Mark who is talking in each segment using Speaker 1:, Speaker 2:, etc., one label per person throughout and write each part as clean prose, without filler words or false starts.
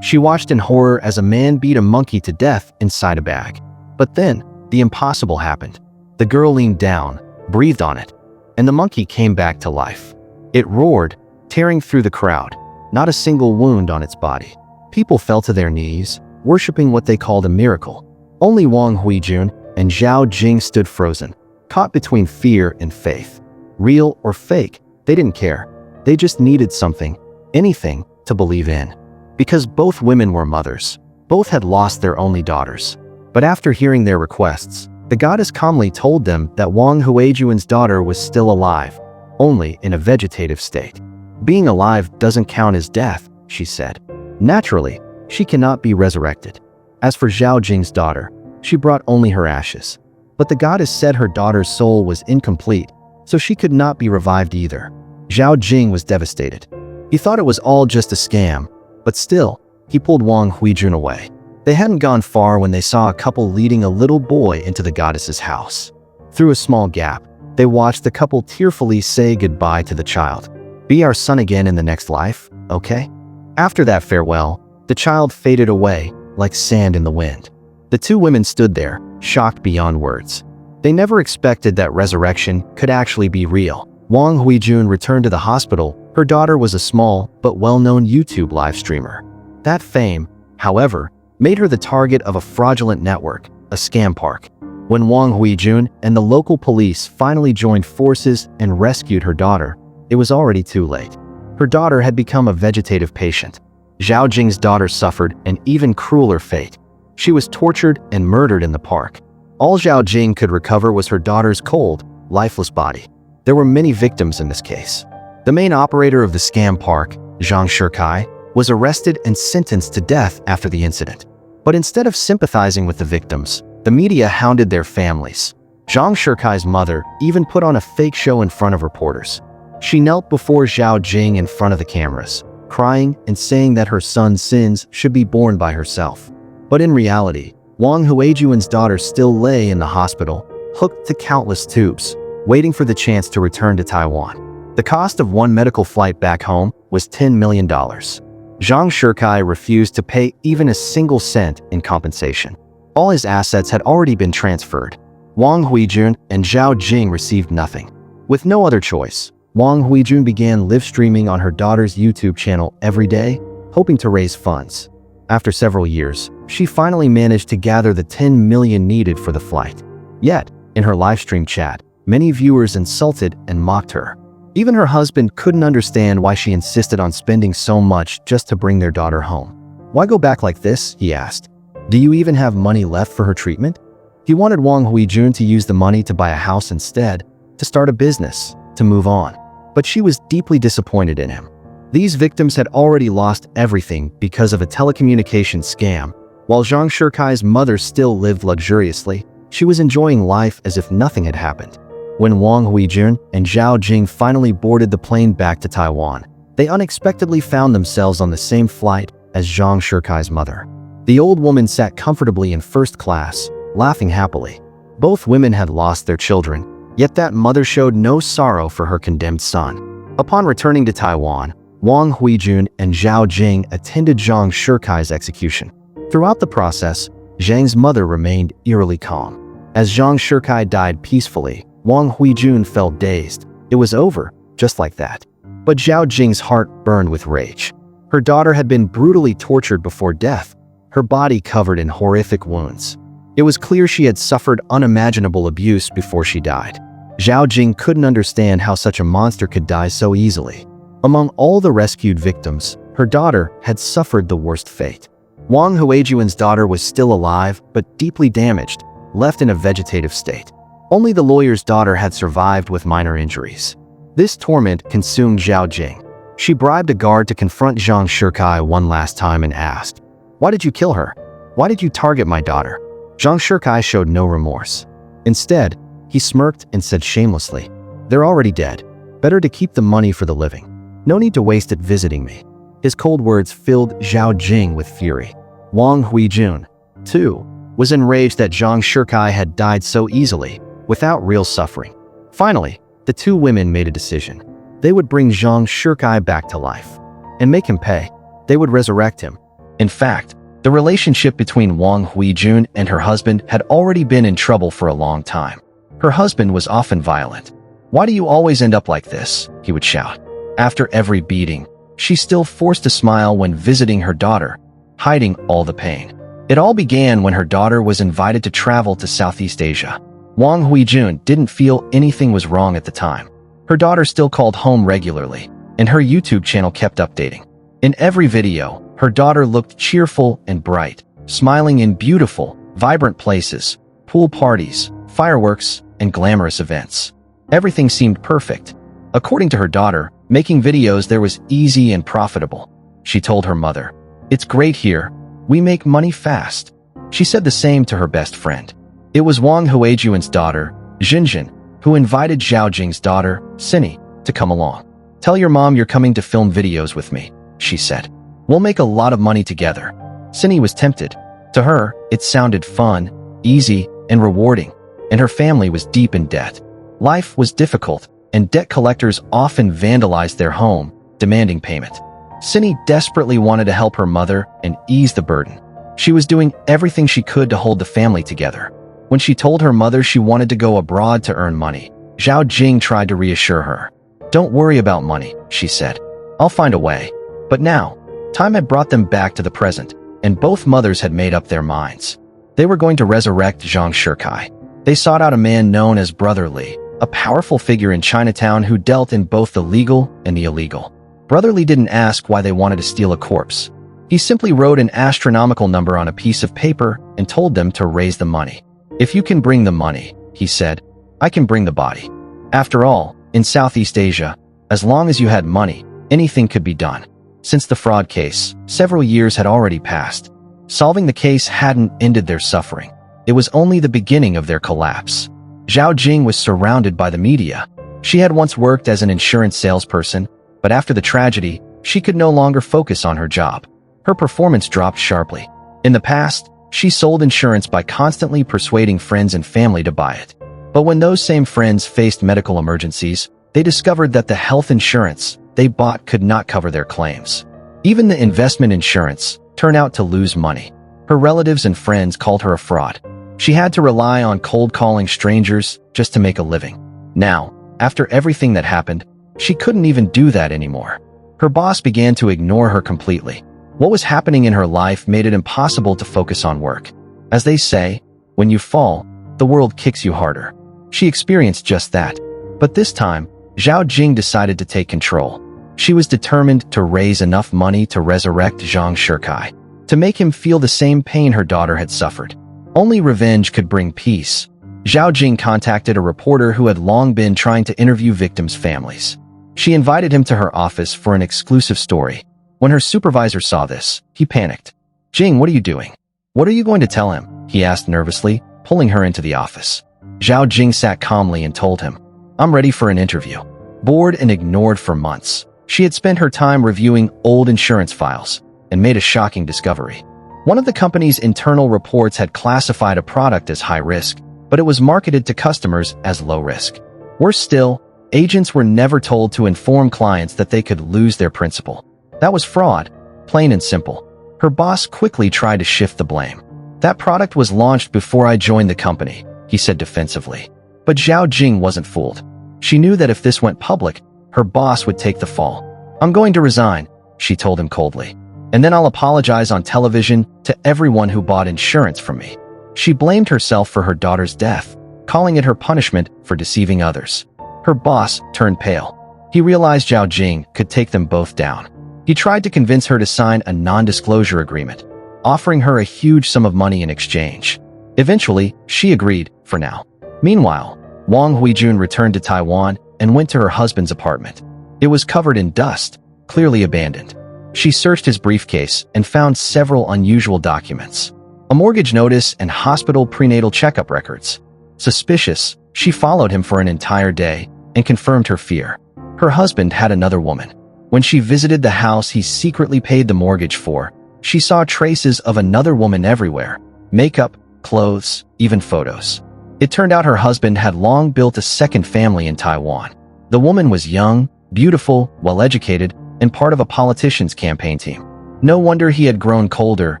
Speaker 1: She watched in horror as a man beat a monkey to death inside a bag. But then, the impossible happened. The girl leaned down, breathed on it, and the monkey came back to life. It roared, tearing through the crowd, not a single wound on its body. People fell to their knees, worshipping what they called a miracle. Only Wong Huijun and Zhao Jing stood frozen, caught between fear and faith. Real or fake, they didn't care. They just needed something, anything, to believe in. Because both women were mothers. Both had lost their only daughters. But after hearing their requests, the goddess calmly told them that Wong Huijun's daughter was still alive, only in a vegetative state. Being alive doesn't count as death, she said. Naturally, she cannot be resurrected. As for Zhao Jing's daughter, she brought only her ashes. But the goddess said her daughter's soul was incomplete, so she could not be revived either. Zhao Jing was devastated. He thought it was all just a scam, but still, he pulled Wong Huijun away. They hadn't gone far when they saw a couple leading a little boy into the goddess's house. Through a small gap, they watched the couple tearfully say goodbye to the child. Be our son again in the next life, okay? After that farewell, the child faded away like sand in the wind. The two women stood there, shocked beyond words. They never expected that resurrection could actually be real. Wong Huijun returned to the hospital. Her daughter was a small but well-known YouTube live streamer. That fame, however, made her the target of a fraudulent network, a scam park. When Wong Huijun and the local police finally joined forces and rescued her daughter, it was already too late. Her daughter had become a vegetative patient. Zhao Jing's daughter suffered an even crueler fate. She was tortured and murdered in the park. All Zhao Jing could recover was her daughter's cold, lifeless body. There were many victims in this case. The main operator of the scam park, Zhang Shikai, was arrested and sentenced to death after the incident. But instead of sympathizing with the victims, the media hounded their families. Zhang Shikai's mother even put on a fake show in front of reporters. She knelt before Zhao Jing in front of the cameras, crying and saying that her son's sins should be borne by herself. But in reality, Wong Huijun's daughter still lay in the hospital, hooked to countless tubes, waiting for the chance to return to Taiwan. The cost of one medical flight back home was $10 million. Zhang Shikai refused to pay even a single cent in compensation. All his assets had already been transferred. Wong Huijun and Zhao Jing received nothing. With no other choice, Wong Huijun began live streaming on her daughter's YouTube channel every day, hoping to raise funds. After several years, she finally managed to gather the 10 million needed for the flight. Yet, in her livestream chat, many viewers insulted and mocked her. Even her husband couldn't understand why she insisted on spending so much just to bring their daughter home. Why go back like this? He asked. Do you even have money left for her treatment? He wanted Wong Huijun to use the money to buy a house instead, to start a business, to move on. But she was deeply disappointed in him. These victims had already lost everything because of a telecommunications scam. While Zhang Shikai's mother still lived luxuriously, she was enjoying life as if nothing had happened. When Wong Huijun and Zhao Jing finally boarded the plane back to Taiwan, they unexpectedly found themselves on the same flight as Zhang Shikai's mother. The old woman sat comfortably in first class, laughing happily. Both women had lost their children, yet that mother showed no sorrow for her condemned son. Upon returning to Taiwan, Wong Huijun and Zhao Jing attended Zhang Shikai's execution. Throughout the process, Zhang's mother remained eerily calm. As Zhang Shikai died peacefully, Wong Huijun felt dazed. It was over, just like that. But Zhao Jing's heart burned with rage. Her daughter had been brutally tortured before death, her body covered in horrific wounds. It was clear she had suffered unimaginable abuse before she died. Zhao Jing couldn't understand how such a monster could die so easily. Among all the rescued victims, her daughter had suffered the worst fate. Wong Huijun's daughter was still alive, but deeply damaged, left in a vegetative state. Only the lawyer's daughter had survived with minor injuries. This torment consumed Zhao Jing. She bribed a guard to confront Zhang Shikai one last time and asked, "Why did you kill her? Why did you target my daughter?" Zhang Shikai showed no remorse. Instead, he smirked and said shamelessly, "They're already dead. Better to keep the money for the living. No need to waste it visiting me." His cold words filled Zhao Jing with fury. Wong Huijun, too, was enraged that Zhang Shikai had died so easily, without real suffering. Finally, the two women made a decision. They would bring Zhang Shikai back to life and make him pay. They would resurrect him. In fact, the relationship between Wong Huijun and her husband had already been in trouble for a long time. Her husband was often violent. "Why do you always end up like this?" he would shout. After every beating, she still forced a smile when visiting her daughter, hiding all the pain. It all began when her daughter was invited to travel to Southeast Asia. Wong Huijun didn't feel anything was wrong at the time. Her daughter still called home regularly, and her YouTube channel kept updating. In every video, her daughter looked cheerful and bright, smiling in beautiful, vibrant places, pool parties, fireworks, and glamorous events. Everything seemed perfect. According to her daughter, making videos there was easy and profitable. She told her mother, "It's great here. We make money fast." She said the same to her best friend. It was Wong Huijun's daughter, Jingwen, who invited Xiao Jing's daughter, Cindy, to come along. "Tell your mom you're coming to film videos with me," she said. "We'll make a lot of money together." Cindy was tempted. To her, it sounded fun, easy, and rewarding, and her family was deep in debt. Life was difficult, and debt collectors often vandalized their home, demanding payment. Cindy desperately wanted to help her mother and ease the burden. She was doing everything she could to hold the family together. When she told her mother she wanted to go abroad to earn money, Xiao Jing tried to reassure her. "Don't worry about money," she said. "I'll find a way." But now, time had brought them back to the present, and both mothers had made up their minds. They were going to resurrect Zhang Shikai. They sought out a man known as Brother Li, a powerful figure in Chinatown who dealt in both the legal and the illegal. Brother Li didn't ask why they wanted to steal a corpse. He simply wrote an astronomical number on a piece of paper and told them to raise the money. "If you can bring the money," he said, "I can bring the body." After all, in Southeast Asia, as long as you had money, anything could be done. Since the fraud case, several years had already passed. Solving the case hadn't ended their suffering. It was only the beginning of their collapse. Xiao Jing was surrounded by the media. She had once worked as an insurance salesperson, but after the tragedy, she could no longer focus on her job. Her performance dropped sharply. In the past, she sold insurance by constantly persuading friends and family to buy it. But when those same friends faced medical emergencies, they discovered that the health insurance they bought could not cover their claims. Even the investment insurance turned out to lose money. Her relatives and friends called her a fraud. She had to rely on cold calling strangers just to make a living. Now, after everything that happened, she couldn't even do that anymore. Her boss began to ignore her completely. What was happening in her life made it impossible to focus on work. As they say, when you fall, the world kicks you harder. She experienced just that. But this time, Xiao Jing decided to take control. She was determined to raise enough money to resurrect Zhang Shikai, to make him feel the same pain her daughter had suffered. Only revenge could bring peace. Xiao Jing contacted a reporter who had long been trying to interview victims' families. She invited him to her office for an exclusive story. When her supervisor saw this, he panicked. "Jing, what are you doing? What are you going to tell him?" he asked nervously, pulling her into the office. Xiao Jing sat calmly and told him, "I'm ready for an interview." Bored and ignored for months, she had spent her time reviewing old insurance files and made a shocking discovery. One of the company's internal reports had classified a product as high risk, but it was marketed to customers as low risk. Worse still, agents were never told to inform clients that they could lose their principal. That was fraud, plain and simple. Her boss quickly tried to shift the blame. "That product was launched before I joined the company," he said defensively. But Xiao Jing wasn't fooled. She knew that if this went public, her boss would take the fall. "I'm going to resign," she told him coldly. "And then I'll apologize on television to everyone who bought insurance from me." She blamed herself for her daughter's death, calling it her punishment for deceiving others. Her boss turned pale. He realized Xiao Jing could take them both down. He tried to convince her to sign a non-disclosure agreement, offering her a huge sum of money in exchange. Eventually, she agreed, for now. Meanwhile, Wong Huijun returned to Taiwan and went to her husband's apartment. It was covered in dust, clearly abandoned. She searched his briefcase and found several unusual documents. A mortgage notice and hospital prenatal checkup records. Suspicious, she followed him for an entire day and confirmed her fear. Her husband had another woman. When she visited the house he secretly paid the mortgage for, she saw traces of another woman everywhere. Makeup, clothes, even photos. It turned out her husband had long built a second family in Taiwan. The woman was young, beautiful, well-educated, and part of a politician's campaign team. No wonder he had grown colder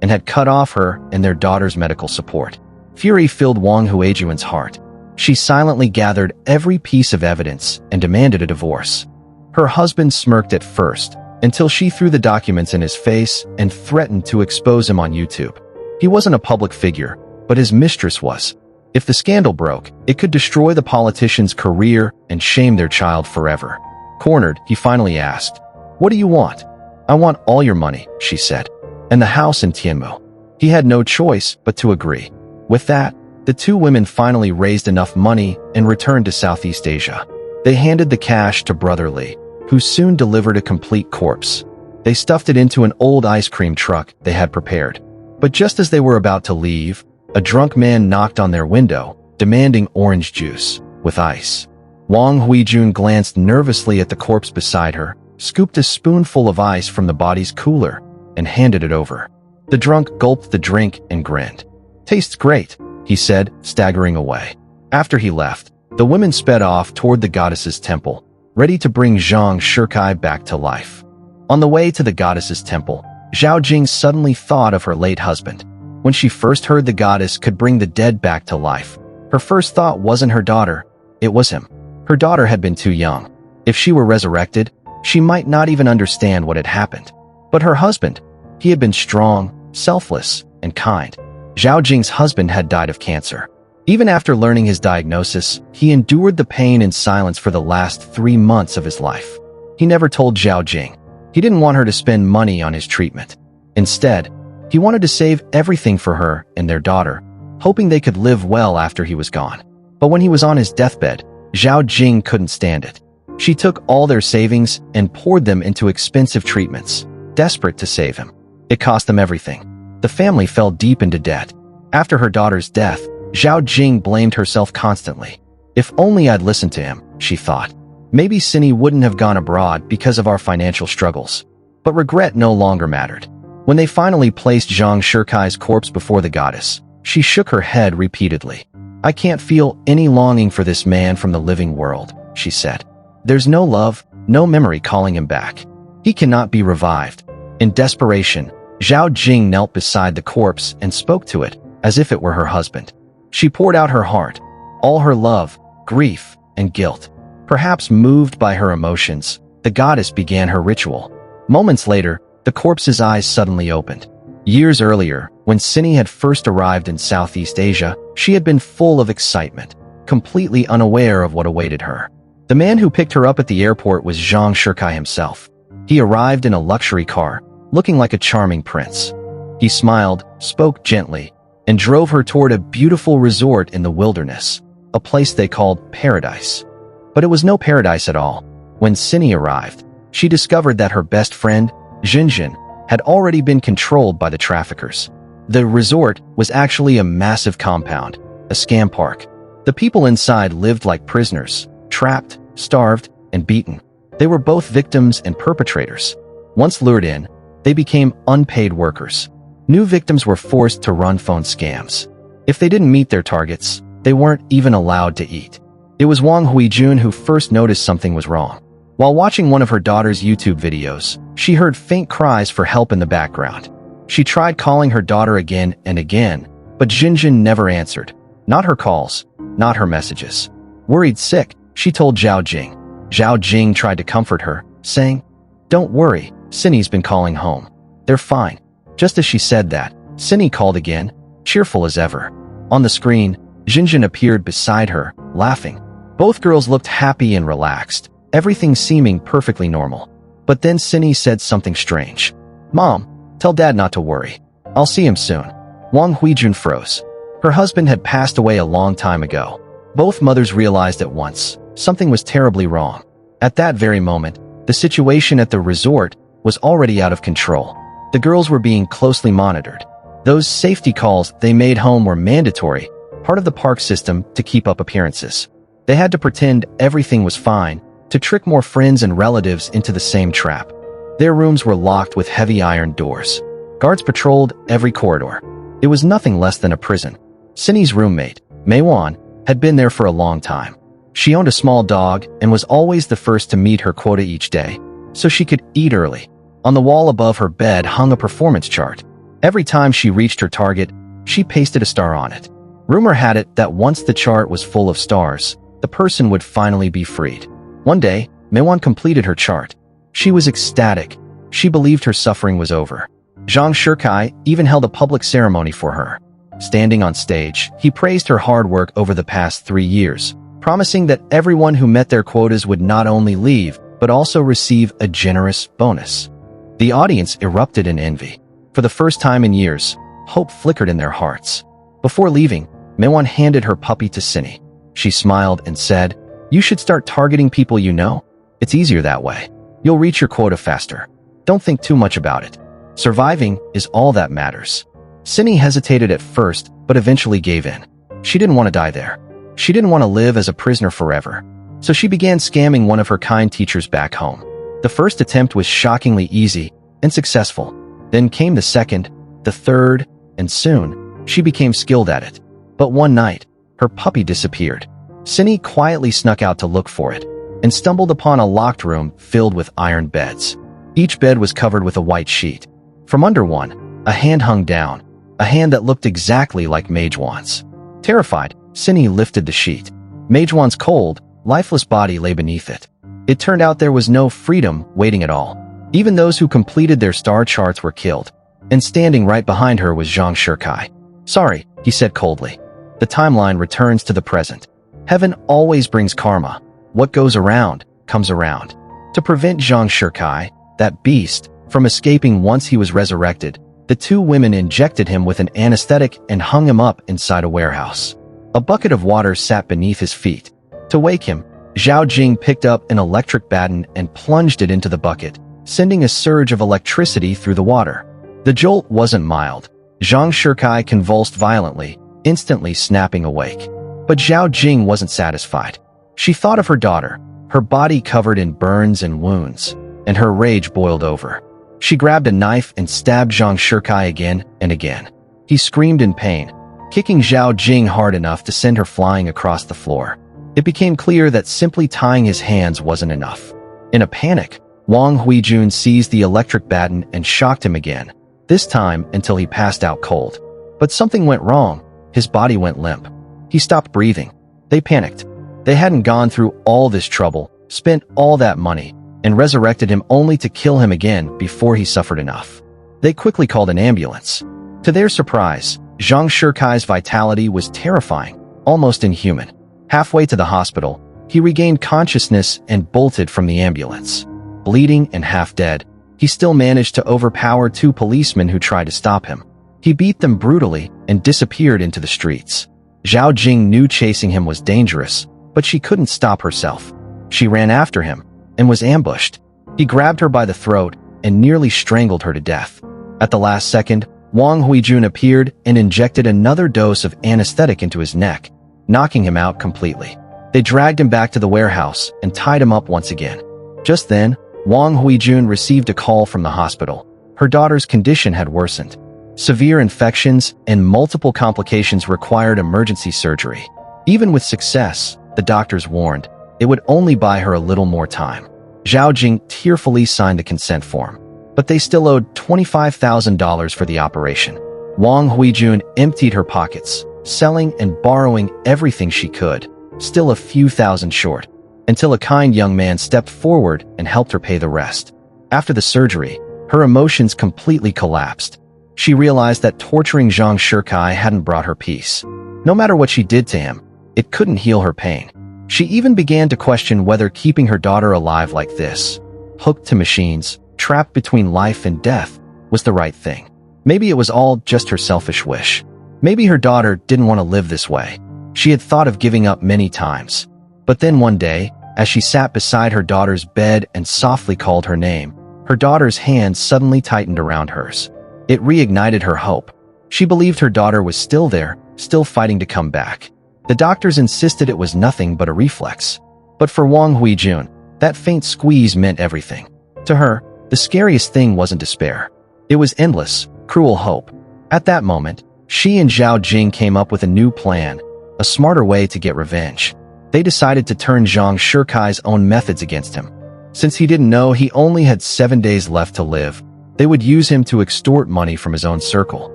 Speaker 1: and had cut off her and their daughter's medical support. Fury filled Wong Huijun's heart. She silently gathered every piece of evidence and demanded a divorce. Her husband smirked at first, until she threw the documents in his face and threatened to expose him on YouTube. He wasn't a public figure, but his mistress was. If the scandal broke, it could destroy the politician's career and shame their child forever. Cornered, he finally asked, "What do you want?" "I want all your money," she said, "and the house in Tianmu." He had no choice but to agree. With that, the two women finally raised enough money and returned to Southeast Asia. They handed the cash to Brother Lee, who soon delivered a complete corpse. They stuffed it into an old ice cream truck they had prepared. But just as they were about to leave, a drunk man knocked on their window, demanding orange juice with ice. Wong Huijun glanced nervously at the corpse beside her, scooped a spoonful of ice from the body's cooler, and handed it over. The drunk gulped the drink and grinned. "Tastes great," he said, staggering away. After he left, the women sped off toward the goddess's temple, ready to bring Zhang Shikai back to life. On the way to the goddess's temple, Jing suddenly thought of her late husband. When she first heard the goddess could bring the dead back to life, her first thought wasn't her daughter, it was him. Her daughter had been too young. If she were resurrected, she might not even understand what had happened. But her husband, he had been strong, selfless, and kind. Jing's husband had died of cancer. Even after learning his diagnosis, he endured the pain in silence for the last 3 months of his life. He never told Jing. He didn't want her to spend money on his treatment. Instead, he wanted to save everything for her and their daughter, hoping they could live well after he was gone. But when he was on his deathbed, Jing couldn't stand it. She took all their savings and poured them into expensive treatments, desperate to save him. It cost them everything. The family fell deep into debt. After her daughter's death, Jing blamed herself constantly. "If only I'd listened to him," she thought. "Maybe Cindy wouldn't have gone abroad because of our financial struggles." But regret no longer mattered. When they finally placed Zhang Shikai's corpse before the goddess, she shook her head repeatedly. "I can't feel any longing for this man from the living world," she said. "There's no love, no memory calling him back. He cannot be revived." In desperation, Jing knelt beside the corpse and spoke to it, as if it were her husband. She poured out her heart, all her love, grief, and guilt. Perhaps moved by her emotions, the goddess began her ritual. Moments later, the corpse's eyes suddenly opened. Years earlier, when Cindy had first arrived in Southeast Asia, she had been full of excitement, completely unaware of what awaited her. The man who picked her up at the airport was Zhang Shikai himself. He arrived in a luxury car, looking like a charming prince. He smiled, spoke gently, and drove her toward a beautiful resort in the wilderness, a place they called paradise. But it was no paradise at all. When Cindy arrived, she discovered that her best friend, Jingwen, had already been controlled by the traffickers. The resort was actually a massive compound, a scam park. The people inside lived like prisoners, trapped, starved, and beaten. They were both victims and perpetrators. Once lured in, they became unpaid workers. New victims were forced to run phone scams. If they didn't meet their targets, they weren't even allowed to eat. It was Wong Huijun who first noticed something was wrong. While watching one of her daughter's YouTube videos, she heard faint cries for help in the background. She tried calling her daughter again and again, but Jingwen never answered. Not her calls, not her messages. Worried sick, she told Jing. Jing tried to comfort her, saying, "Don't worry, Cindy's been calling home. They're fine." Just as she said that, Cindy called again, cheerful as ever. On the screen, Jingwen appeared beside her, laughing. Both girls looked happy and relaxed, everything seeming perfectly normal. But then Cindy said something strange. "Mom, tell Dad not to worry. I'll see him soon." Wong Huijun froze. Her husband had passed away a long time ago. Both mothers realized at once, something was terribly wrong. At that very moment, the situation at the resort was already out of control. The girls were being closely monitored. Those safety calls they made home were mandatory, part of the park system to keep up appearances. They had to pretend everything was fine, to trick more friends and relatives into the same trap. Their rooms were locked with heavy iron doors. Guards patrolled every corridor. It was nothing less than a prison. Cindy's roommate, Maywan, had been there for a long time. She owned a small dog and was always the first to meet her quota each day, so she could eat early. On the wall above her bed hung a performance chart. Every time she reached her target, she pasted a star on it. Rumor had it that once the chart was full of stars, the person would finally be freed. One day, Meiwan completed her chart. She was ecstatic. She believed her suffering was over. Zhang Shikai even held a public ceremony for her. Standing on stage, he praised her hard work over the past 3 years, promising that everyone who met their quotas would not only leave, but also receive a generous bonus. The audience erupted in envy. For the first time in years, hope flickered in their hearts. Before leaving, Meiwan handed her puppy to Cindy. She smiled and said, "You should start targeting people you know. It's easier that way. You'll reach your quota faster. Don't think too much about it. Surviving is all that matters." Cindy hesitated at first, but eventually gave in. She didn't want to die there. She didn't want to live as a prisoner forever. So she began scamming one of her kind teachers back home. The first attempt was shockingly easy and successful. Then came the second, the third, and soon, she became skilled at it. But one night, her puppy disappeared. Cindy quietly snuck out to look for it and stumbled upon a locked room filled with iron beds. Each bed was covered with a white sheet. From under one, a hand hung down, a hand that looked exactly like Meiwan's. Terrified, Cindy lifted the sheet. Meiwan's cold, lifeless body lay beneath it. It turned out there was no freedom waiting at all. Even those who completed their star charts were killed. And standing right behind her was Zhang Shikai. "Sorry," he said coldly. The timeline returns to the present. Heaven always brings karma. What goes around, comes around. To prevent Zhang Shikai, that beast, from escaping once he was resurrected, the two women injected him with an anesthetic and hung him up inside a warehouse. A bucket of water sat beneath his feet. To wake him, Jing picked up an electric baton and plunged it into the bucket, sending a surge of electricity through the water. The jolt wasn't mild. Zhang Shikai convulsed violently, instantly snapping awake. But Jing wasn't satisfied. She thought of her daughter, her body covered in burns and wounds, and her rage boiled over. She grabbed a knife and stabbed Zhang Shikai again and again. He screamed in pain, kicking Jing hard enough to send her flying across the floor. It became clear that simply tying his hands wasn't enough. In a panic, Huijun seized the electric baton and shocked him again, this time until he passed out cold. But something went wrong. His body went limp. He stopped breathing. They panicked. They hadn't gone through all this trouble, spent all that money, and resurrected him only to kill him again before he suffered enough. They quickly called an ambulance. To their surprise, Zhang Shikai's vitality was terrifying, almost inhuman. Halfway to the hospital, he regained consciousness and bolted from the ambulance. Bleeding and half dead, he still managed to overpower 2 policemen who tried to stop him. He beat them brutally and disappeared into the streets. Jing knew chasing him was dangerous, but she couldn't stop herself. She ran after him and was ambushed. He grabbed her by the throat and nearly strangled her to death. At the last second, Huijun appeared and injected another dose of anesthetic into his neck, knocking him out completely. They dragged him back to the warehouse and tied him up once again. Just then, Huijun received a call from the hospital. Her daughter's condition had worsened. Severe infections and multiple complications required emergency surgery. Even with success, the doctors warned, it would only buy her a little more time. Jing tearfully signed the consent form, but they still owed $25,000 for the operation. Huijun emptied her pockets, selling and borrowing everything she could, still a few thousand short, until a kind young man stepped forward and helped her pay the rest. After the surgery, her emotions completely collapsed. She realized that torturing Zhang Shikai hadn't brought her peace. No matter what she did to him, it couldn't heal her pain. She even began to question whether keeping her daughter alive like this, hooked to machines, trapped between life and death, was the right thing. Maybe it was all just her selfish wish. Maybe her daughter didn't want to live this way. She had thought of giving up many times. But then one day, as she sat beside her daughter's bed and softly called her name, her daughter's hands suddenly tightened around hers. It reignited her hope. She believed her daughter was still there, still fighting to come back. The doctors insisted it was nothing but a reflex. But for Huijun, that faint squeeze meant everything. To her, the scariest thing wasn't despair. It was endless, cruel hope. At that moment, she and Jing came up with a new plan, a smarter way to get revenge. They decided to turn Zhang Shikai's own methods against him. Since he didn't know he only had 7 days left to live, they would use him to extort money from his own circle.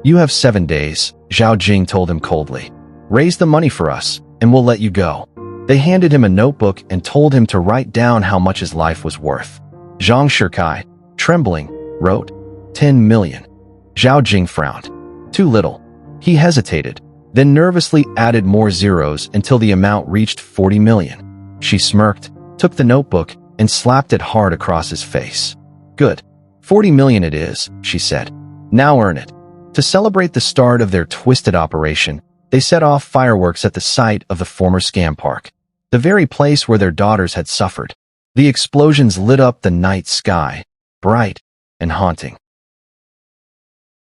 Speaker 1: "You have 7 days," Zhao Jing told him coldly. "Raise the money for us, and we'll let you go." They handed him a notebook and told him to write down how much his life was worth. Zhang Shikai, trembling, wrote, 10 million. Zhao Jing frowned. Too little. He hesitated, then nervously added more zeros until the amount reached 40 million. She smirked, took the notebook, and slapped it hard across his face. "Good. 40 million it is," she said. "Now earn it." To celebrate the start of their twisted operation, they set off fireworks at the site of the former scam park, the very place where their daughters had suffered. The explosions lit up the night sky, bright and haunting.